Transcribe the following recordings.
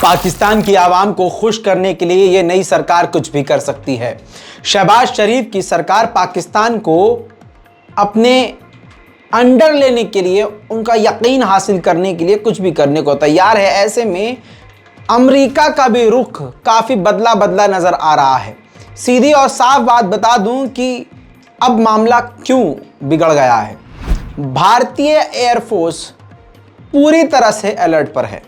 पाकिस्तान की आवाम को खुश करने के लिए ये नई सरकार कुछ भी कर सकती है। शहबाज शरीफ की सरकार पाकिस्तान को अपने अंडर लेने के लिए, उनका यकीन हासिल करने के लिए कुछ भी करने को तैयार है। ऐसे में अमेरिका का भी रुख काफ़ी बदला बदला नज़र आ रहा है। सीधी और साफ बात बता दूं कि अब मामला क्यों बिगड़ गया है। भारतीय एयरफोर्स पूरी तरह से अलर्ट पर है,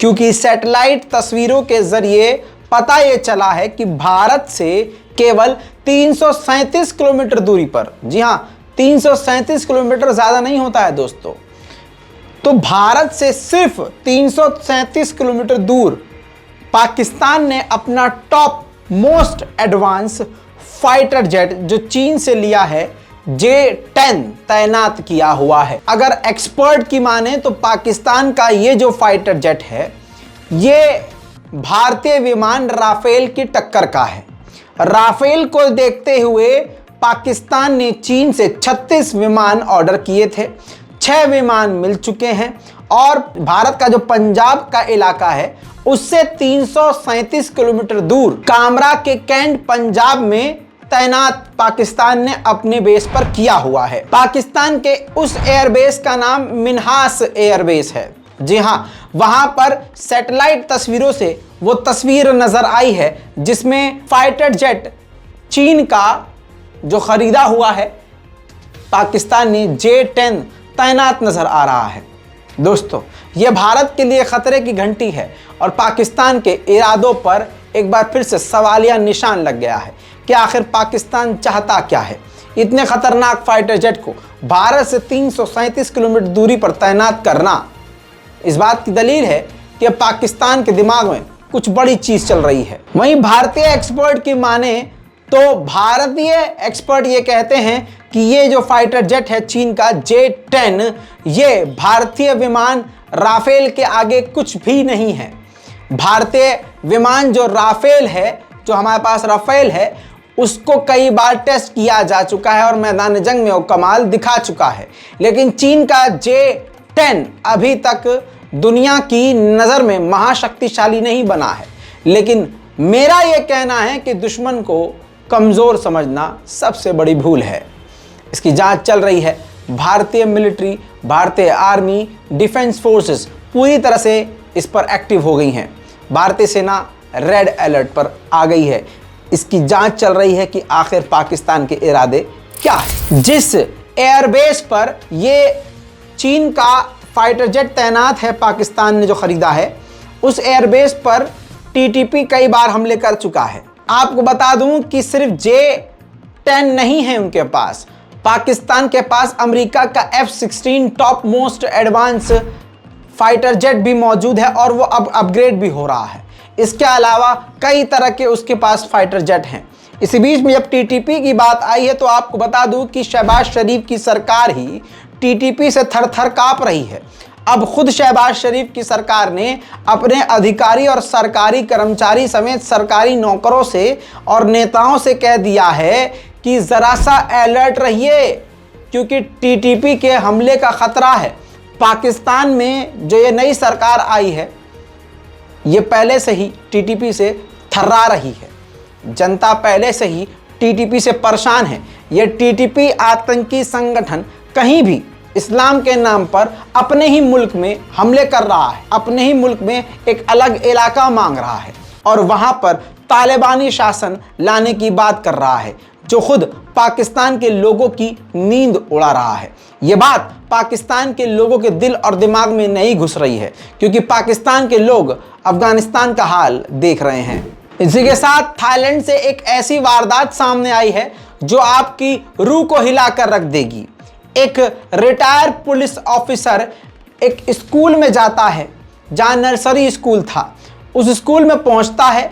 क्योंकि सैटेलाइट तस्वीरों के ज़रिए पता ये चला है कि भारत से केवल 337 किलोमीटर दूरी पर, जी हाँ 337 किलोमीटर ज़्यादा नहीं होता है दोस्तों, तो भारत से सिर्फ 337 किलोमीटर दूर पाकिस्तान ने अपना top most advance fighter jet जो चीन से लिया है J-10 तैनात किया हुआ है। अगर एक्सपर्ट की माने तो पाकिस्तान का ये जो फाइटर जेट है ये भारतीय विमान राफेल की टक्कर का है। राफेल को देखते हुए पाकिस्तान ने चीन से 36 विमान ऑर्डर किए थे, 6 विमान मिल चुके हैं और भारत का जो पंजाब का इलाका है उससे 337 किलोमीटर दूर कामरा के कैंट पंजाब में तैनात पाकिस्तान ने अपने बेस पर किया हुआ है। पाकिस्तान के उस एयरबेस का नाम मिन्हास एयरबेस है। जी हाँ, वहां पर सैटेलाइट तस्वीरों से वो तस्वीर नजर आई है जिसमें फाइटर जेट चीन का जो खरीदा हुआ है पाकिस्तान ने J-10 तैनात नजर आ रहा है। दोस्तों, यह भारत के लिए खतरे की घंटी है और पाकिस्तान के इरादों पर एक बार फिर से सवालिया निशान लग गया है कि आखिर पाकिस्तान चाहता क्या है। इतने खतरनाक फाइटर जेट को भारत से 337 किलोमीटर दूरी पर तैनात करना इस बात की दलील है कि पाकिस्तान के दिमाग में कुछ बड़ी चीज चल रही है। वहीं भारतीय एक्सपर्ट की माने तो भारतीय एक्सपर्ट ये कहते हैं कि ये जो फाइटर जेट है चीन का J-10 ये भारतीय विमान राफेल के आगे कुछ भी नहीं है। भारतीय विमान जो राफेल है, जो हमारे पास राफेल है, उसको कई बार टेस्ट किया जा चुका है और मैदान जंग में वो कमाल दिखा चुका है, लेकिन चीन का J-10 अभी तक दुनिया की नज़र में महाशक्तिशाली नहीं बना है। लेकिन मेरा ये कहना है कि दुश्मन को कमज़ोर समझना सबसे बड़ी भूल है। इसकी जांच चल रही है। भारतीय मिलिट्री, भारतीय आर्मी, डिफेंस फोर्सेस पूरी तरह से इस पर एक्टिव हो गई हैं। भारतीय सेना रेड अलर्ट पर आ गई है। इसकी जांच चल रही है कि आखिर पाकिस्तान के इरादे क्या है। जिस एयरबेस पर ये चीन का फाइटर जेट तैनात है पाकिस्तान ने जो खरीदा है, उस एयरबेस पर TTP कई बार हमले कर चुका है। आपको बता दूं कि सिर्फ J-10 नहीं है उनके पास, पाकिस्तान के पास अमेरिका का F-16 top most advance fighter jet भी मौजूद है और वो अब अपग्रेड भी हो रहा है। इसके अलावा कई तरह के उसके पास फाइटर जेट हैं। इसी बीच में जब TTP की बात आई है तो आपको बता दूं कि शहबाज शरीफ की सरकार ही TTP से थर थर काँप रही है। अब खुद शहबाज शरीफ की सरकार ने अपने अधिकारी और सरकारी कर्मचारी समेत सरकारी नौकरों से और नेताओं से कह दिया है कि ज़रा सा अलर्ट रहिए, क्योंकि TTP के हमले का ख़तरा है। पाकिस्तान में जो ये नई सरकार आई है ये पहले से ही TTP से थर्रा रही है। जनता पहले से ही TTP से परेशान है। ये TTP आतंकी संगठन कहीं भी इस्लाम के नाम पर अपने ही मुल्क में हमले कर रहा है, अपने ही मुल्क में एक अलग इलाका मांग रहा है और वहाँ पर तालिबानी शासन लाने की बात कर रहा है, जो खुद पाकिस्तान के लोगों की नींद उड़ा रहा है। ये बात पाकिस्तान के लोगों के दिल और दिमाग में नहीं घुस रही है, क्योंकि पाकिस्तान के लोग अफगानिस्तान का हाल देख रहे हैं। इसी के साथ थाईलैंड से एक ऐसी वारदात सामने आई है जो आपकी रूह को हिला कर रख देगी। एक रिटायर पुलिस ऑफिसर एक स्कूल में जाता है जहाँ नर्सरी स्कूल था। उस स्कूल में पहुँचता है,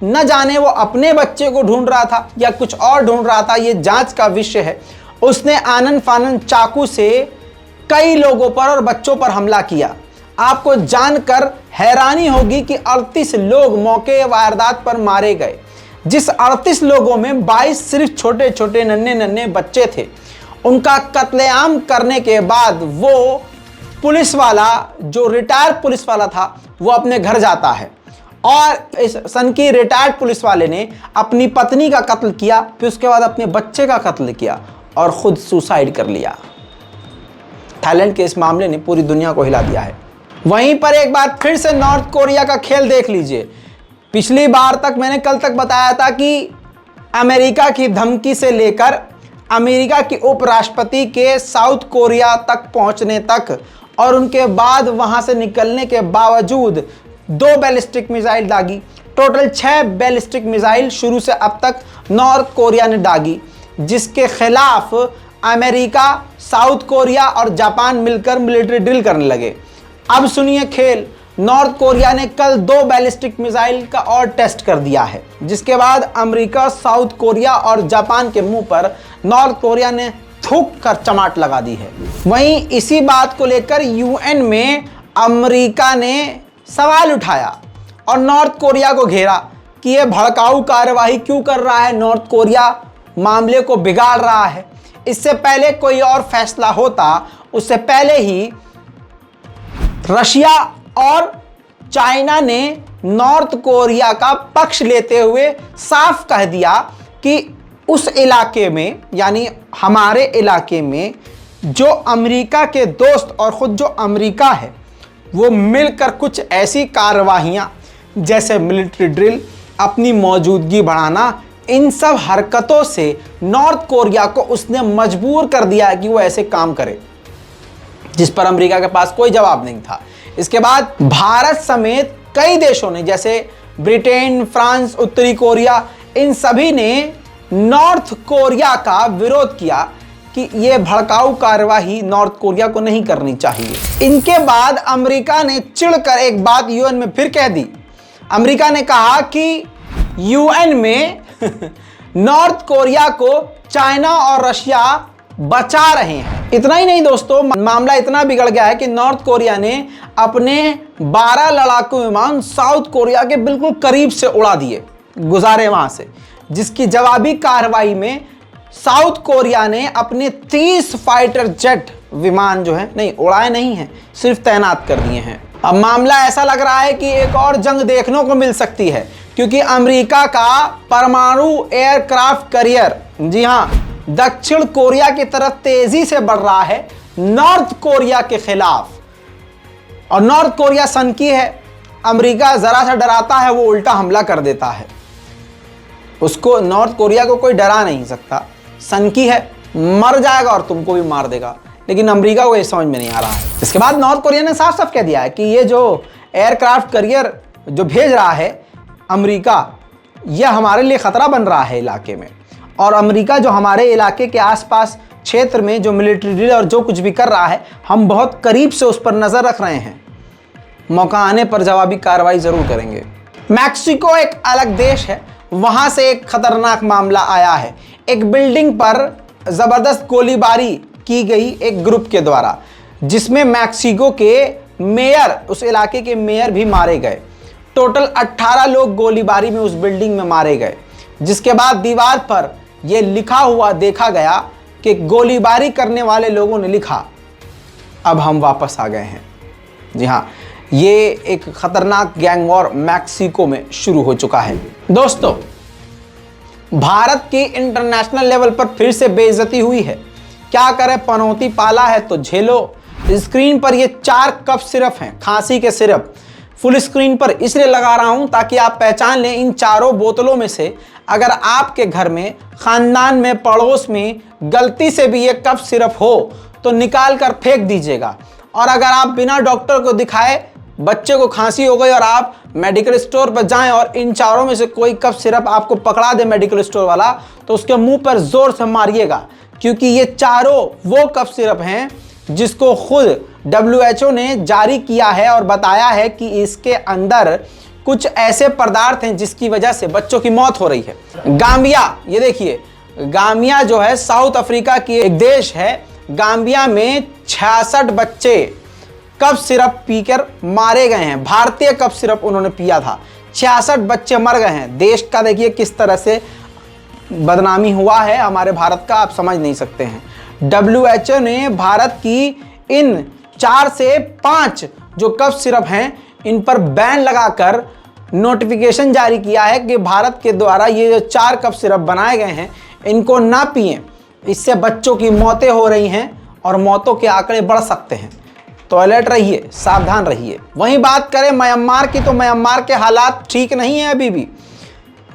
न जाने वो अपने बच्चे को ढूंढ रहा था या कुछ और ढूंढ रहा था, ये जांच का विषय है। उसने आनन फानन चाकू से कई लोगों पर और बच्चों पर हमला किया। आपको जानकर हैरानी होगी कि 38 लोग मौके वारदात पर मारे गए। जिस 38 लोगों में 22 सिर्फ छोटे छोटे नन्हे नन्हे बच्चे थे। उनका कत्लेआम करने के बाद वो पुलिस वाला जो रिटायर्ड पुलिस वाला था वो अपने घर जाता है और इस सनकी रिटायर्ड पुलिस वाले ने अपनी पत्नी का कत्ल किया, फिर उसके बाद अपने बच्चे का कत्ल किया और खुद सुसाइड कर लिया। थाईलैंड के इस मामले ने पूरी दुनिया को हिला दिया है। वहीं पर एक बार फिर से नॉर्थ कोरिया का खेल देख लीजिए। पिछली बार तक मैंने कल तक बताया था कि अमेरिका की धमकी से लेकर अमेरिका के उपराष्ट्रपति के साउथ कोरिया तक पहुंचने तक और उनके बाद वहां से निकलने के बावजूद 2 बैलिस्टिक मिसाइल दागी, टोटल 6 बैलिस्टिक मिसाइल शुरू से अब तक नॉर्थ कोरिया ने दागी, जिसके खिलाफ अमेरिका, साउथ कोरिया और जापान मिलकर मिलिट्री ड्रिल करने लगे। अब सुनिए खेल, नॉर्थ कोरिया ने कल 2 बैलिस्टिक मिसाइल का और टेस्ट कर दिया है, जिसके बाद अमेरिका, साउथ कोरिया और जापान के मुंह पर नॉर्थ कोरिया ने थूक कर चमाट लगा दी है। वहीं इसी बात को लेकर यूएन में अमेरिका ने सवाल उठाया और नॉर्थ कोरिया को घेरा कि यह भड़काऊ कार्यवाही क्यों कर रहा है, नॉर्थ कोरिया मामले को बिगाड़ रहा है। इससे पहले कोई और फैसला होता, उससे पहले ही रशिया और चाइना ने नॉर्थ कोरिया का पक्ष लेते हुए साफ कह दिया कि उस इलाके में, यानी हमारे इलाके में जो अमेरिका के दोस्त और खुद जो अमेरिका है वो मिलकर कुछ ऐसी कार्यवाहियां जैसे मिलिट्री ड्रिल, अपनी मौजूदगी बढ़ाना, इन सब हरकतों से नॉर्थ कोरिया को उसने मजबूर कर दिया है कि वो ऐसे काम करे, जिस पर अमेरिका के पास कोई जवाब नहीं था। इसके बाद भारत समेत कई देशों ने, जैसे ब्रिटेन, फ्रांस, उत्तरी कोरिया, इन सभी ने नॉर्थ कोरिया का विरोध किया कि यह भड़काऊ कार्यवाही नॉर्थ कोरिया को नहीं करनी चाहिए। इनके बाद अमेरिका ने चिढ़कर एक बात यूएन में फिर कह दी। अमेरिका ने कहा कि यूएन में नॉर्थ कोरिया को चाइना और रशिया बचा रहे हैं। इतना ही नहीं दोस्तों, मामला इतना बिगड़ गया है कि नॉर्थ कोरिया ने अपने 12 लड़ाकू विमान साउथ कोरिया के बिल्कुल करीब से उड़ा दिए, गुजारे वहां से, जिसकी जवाबी कार्रवाई में साउथ कोरिया ने अपने 30 फाइटर जेट विमान जो है नहीं उड़ाए नहीं हैं, सिर्फ तैनात कर दिए हैं। अब मामला ऐसा लग रहा है कि एक और जंग देखने को मिल सकती है, क्योंकि अमेरिका का परमाणु एयरक्राफ्ट कैरियर, जी हां, दक्षिण कोरिया की तरफ तेजी से बढ़ रहा है नॉर्थ कोरिया के खिलाफ। और नॉर्थ कोरिया सनकी है, अमेरिका जरा सा डराता है वो उल्टा हमला कर देता है। उसको, नॉर्थ कोरिया को कोई डरा नहीं सकता, सनकी है, मर जाएगा और तुमको भी मार देगा, लेकिन अमेरिका को ये समझ में नहीं आ रहा है। इसके बाद नॉर्थ कोरिया ने साफ साफ कह दिया है कि ये जो एयरक्राफ्ट कैरियर जो भेज रहा है अमेरिका, यह हमारे लिए खतरा बन रहा है इलाके में, और अमेरिका जो हमारे इलाके के आसपास क्षेत्र में जो मिलिट्री ड्रिल और जो कुछ भी कर रहा है, हम बहुत करीब से उस पर नजर रख रहे हैं, मौका आने पर जवाबी कार्रवाई जरूर करेंगे। मैक्सिको एक अलग देश है, वहां से एक खतरनाक मामला आया है। एक बिल्डिंग पर जबरदस्त गोलीबारी की गई एक ग्रुप के द्वारा, जिसमें मैक्सिको के मेयर, उस इलाके के मेयर भी मारे गए। टोटल 18 लोग गोलीबारी में उस बिल्डिंग में मारे गए, जिसके बाद दीवार पर यह लिखा हुआ देखा गया कि गोलीबारी करने वाले लोगों ने लिखा, अब हम वापस आ गए हैं। जी हाँ, ये एक खतरनाक गैंग वॉर मैक्सिको में शुरू हो चुका है। दोस्तों, भारत की इंटरनेशनल लेवल पर फिर से बेइज्जती हुई है। क्या करें, पनौती पाला है तो झेलो। स्क्रीन पर ये 4 कप सिरप हैं, खांसी के सिरप। फुल स्क्रीन पर इसलिए लगा रहा हूं ताकि आप पहचान लें इन चारों बोतलों में से अगर आपके घर में, खानदान में, पड़ोस में गलती से भी ये कप सिरप हो तो निकाल कर फेंक दीजिएगा। और अगर आप बिना डॉक्टर को दिखाए बच्चे को खांसी हो गई और आप मेडिकल स्टोर पर जाएं और इन चारों में से कोई कप सिरप आपको पकड़ा दे मेडिकल स्टोर वाला, तो उसके मुंह पर जोर से मारिएगा, क्योंकि ये चारों वो कप सिरप हैं जिसको खुद WHO ने जारी किया है और बताया है कि इसके अंदर कुछ ऐसे पदार्थ हैं जिसकी वजह से बच्चों की मौत हो रही है। गाम्बिया, ये देखिए, गाम्बिया जो है साउथ अफ्रीका की एक देश है। गाम्बिया में 66 बच्चे कप सिरप पीकर मारे गए हैं। भारतीय कप सिरप उन्होंने पिया था, 66 बच्चे मर गए हैं। देश का देखिए किस तरह से बदनामी हुआ है हमारे भारत का, आप समझ नहीं सकते हैं। WHO ने भारत की इन 4 से 5 जो कफ सिरप हैं इन पर बैन लगाकर नोटिफिकेशन जारी किया है कि भारत के द्वारा ये जो 4 कफ सिरप बनाए गए हैं इनको ना पिएं, इससे बच्चों की मौतें हो रही हैं और मौतों के आंकड़े बढ़ सकते हैं। तो अलर्ट रहिए, सावधान रहिए। वहीं बात करें म्यांमार की, तो म्यांमार के हालात ठीक नहीं है अभी भी।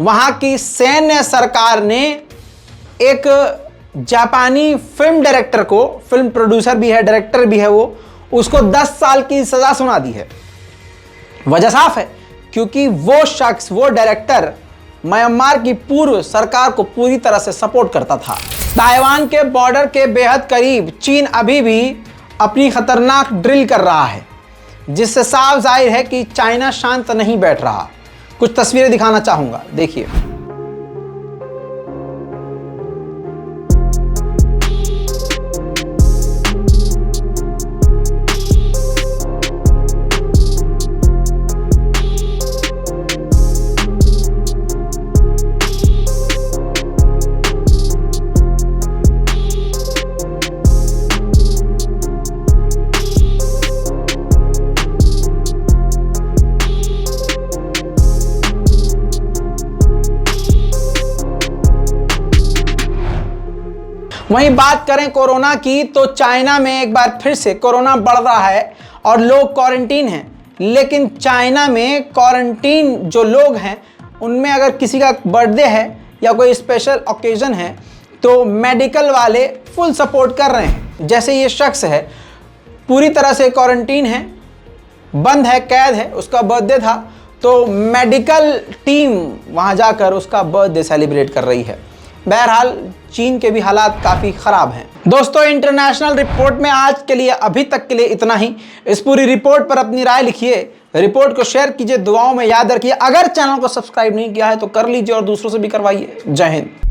वहां की सैन्य सरकार ने एक जापानी फिल्म डायरेक्टर को, फिल्म प्रोड्यूसर भी है, डायरेक्टर भी है वो, उसको 10 साल की सजा सुना दी है। वजह साफ है, क्योंकि वो शख्स, वो डायरेक्टर म्यांमार की पूर्व सरकार को पूरी तरह से सपोर्ट करता था। ताइवान के बॉर्डर के बेहद करीब चीन अभी भी अपनी खतरनाक ड्रिल कर रहा है, जिससे साफ जाहिर है कि चाइना शांत नहीं बैठ रहा। कुछ तस्वीरें दिखाना चाहूंगा, देखिए। वहीं बात करें कोरोना की, तो चाइना में एक बार फिर से कोरोना बढ़ रहा है और लोग क्वारंटीन हैं। लेकिन चाइना में क्वारंटीन जो लोग हैं उनमें अगर किसी का बर्थडे है या कोई स्पेशल ओकेजन है तो मेडिकल वाले फुल सपोर्ट कर रहे हैं। जैसे ये शख्स है, पूरी तरह से क्वारंटीन है, बंद है, कैद है, उसका बर्थडे था, तो मेडिकल टीम वहाँ जाकर उसका बर्थडे सेलिब्रेट कर रही है। बहरहाल चीन के भी हालात काफ़ी ख़राब हैं। दोस्तों, इंटरनेशनल रिपोर्ट में आज के लिए अभी तक के लिए इतना ही। इस पूरी रिपोर्ट पर अपनी राय लिखिए, रिपोर्ट को शेयर कीजिए, दुआओं में याद रखिए। अगर चैनल को सब्सक्राइब नहीं किया है तो कर लीजिए और दूसरों से भी करवाइए। जय हिंद।